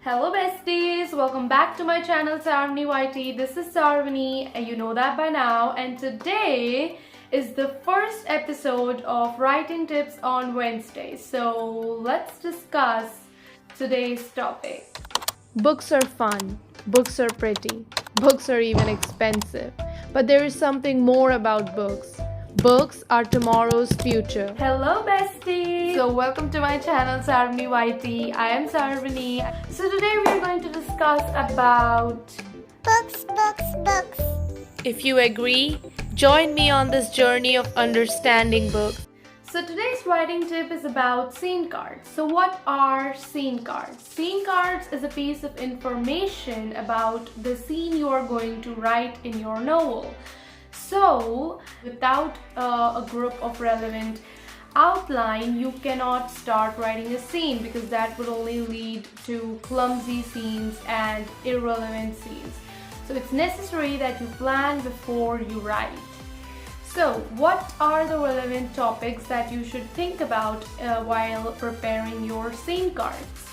Hello besties, welcome back to my channel Sarvani YT. This is Sarvani and you know that by now, and today is the first episode of writing tips on Wednesday. So let's discuss today's topic. Books are fun, books are pretty, books are even expensive, but there is something more about books. Books are tomorrow's future. Hello besties! So welcome to my channel Sarvani YT. I am Sarvani. So today we are going to discuss about Books. If you agree, join me on this journey of understanding books. So today's writing tip is about scene cards. So what are scene cards? Scene cards is a piece of information about the scene you are going to write in your novel. So without a group of relevant outline, you cannot start writing a scene because that would only lead to clumsy scenes and irrelevant scenes. So it's necessary that you plan before you write. So what are the relevant topics that you should think about while preparing your scene cards?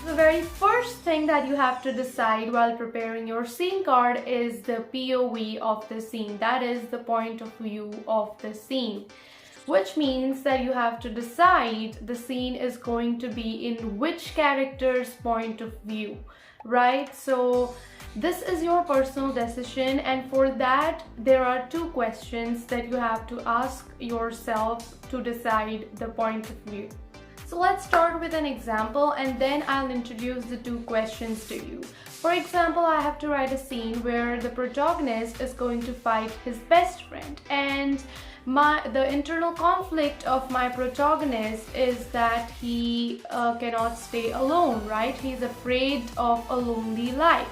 The very first thing that you have to decide while preparing your scene card is the POV of the scene. That is the point of view of the scene, which means that you have to decide the scene is going to be in which character's point of view, right? So this is your personal decision, and for that there are two questions that you have to ask yourself to decide the point of view. So let's start with an example and then I'll introduce the two questions to you. For example, I have to write a scene where the protagonist is going to fight his best friend, and the internal conflict of my protagonist is that he cannot stay alone, right? He's afraid of a lonely life.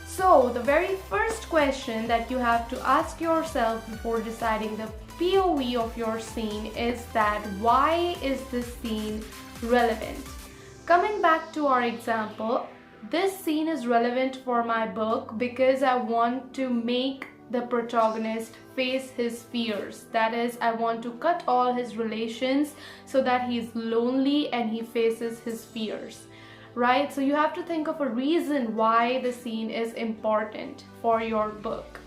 So the very first question that you have to ask yourself before deciding the POV of your scene is that why is this scene relevant? Coming back to our example, this scene is relevant for my book because I want to make the protagonist face his fears. That is, I want to cut all his relations so that he's lonely and he faces his fears. Right? So you have to think of a reason why the scene is important for your book.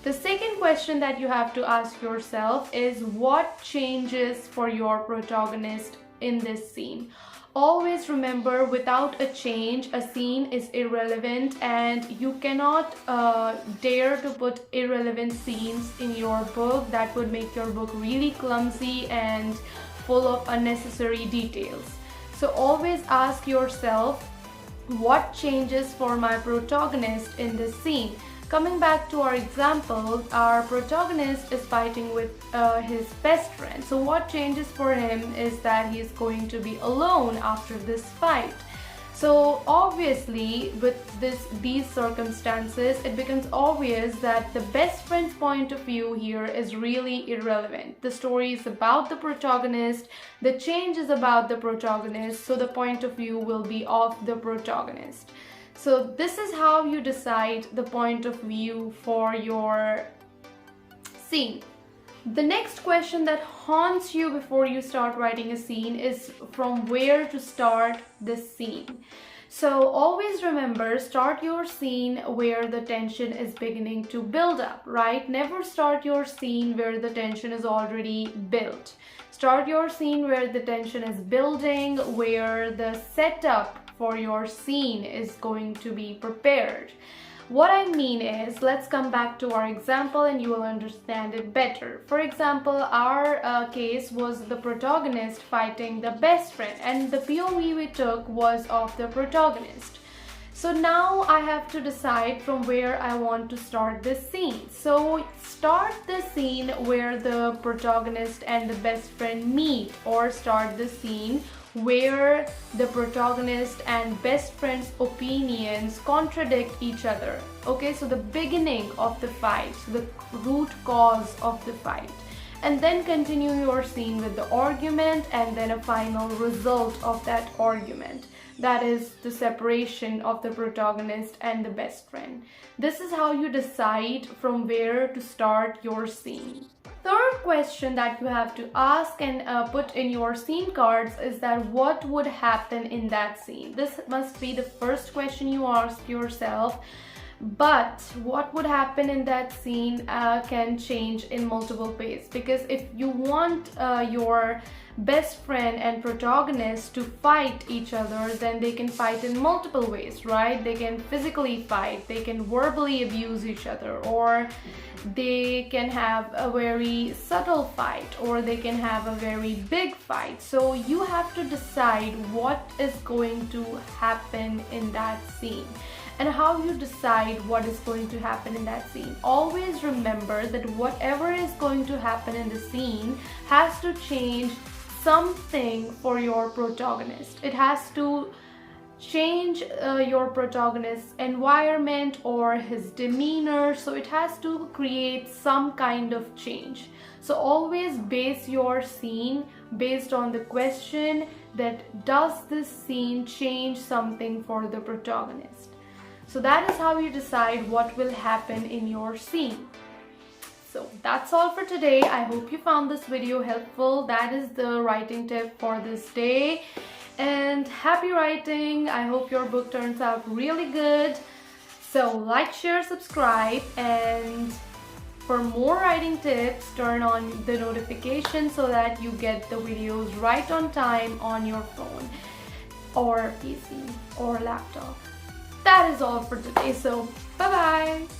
The second question that you have to ask yourself is what changes for your protagonist in this scene. Always remember, without a change, a scene is irrelevant, and you cannot dare to put irrelevant scenes in your book. That would make your book really clumsy and full of unnecessary details. So always ask yourself, what changes for my protagonist in this scene? Coming back to our example, our protagonist is fighting with his best friend. So what changes for him is that he is going to be alone after this fight. So obviously with these circumstances, it becomes obvious that the best friend's point of view here is really irrelevant. The story is about the protagonist, the change is about the protagonist, so the point of view will be of the protagonist. So this is how you decide the point of view for your scene. The next question that haunts you before you start writing a scene is from where to start this scene. So always remember, start your scene where the tension is beginning to build up, right? Never start your scene where the tension is already built. Start your scene where the tension is building, where the setup for your scene is going to be prepared. What I mean is, let's come back to our example and you will understand it better. For example, our case was the protagonist fighting the best friend, and the POV we took was of the protagonist. So now I have to decide from where I want to start this scene. So start the scene where the protagonist and the best friend meet, or start the scene where the protagonist and best friend's opinions contradict each other. Okay, so the beginning of the fight, the root cause of the fight, and then continue your scene with the argument and then a final result of that argument. That is the separation of the protagonist and the best friend. This is how you decide from where to start your scene. Third question that you have to ask and put in your scene cards is that what would happen in that scene? This must be the first question you ask yourself. But what would happen in that scene can change in multiple ways, because if you want your best friend and protagonist to fight each other, then they can fight in multiple ways, right? They can physically fight, they can verbally abuse each other, or they can have a very subtle fight, or they can have a very big fight. So you have to decide what is going to happen in that scene. And how you decide what is going to happen in that scene. Always remember that whatever is going to happen in the scene has to change something for your protagonist. It has to change your protagonist's environment or his demeanor. So it has to create some kind of change. So always base your scene based on the question that does this scene change something for the protagonist? So that is how you decide what will happen in your scene. So that's all for today. I hope you found this video helpful. That is the writing tip for this day. And happy writing. I hope your book turns out really good. So like, share, subscribe, and for more writing tips, turn on the notification so that you get the videos right on time on your phone or PC or laptop. That is all for today, so bye bye.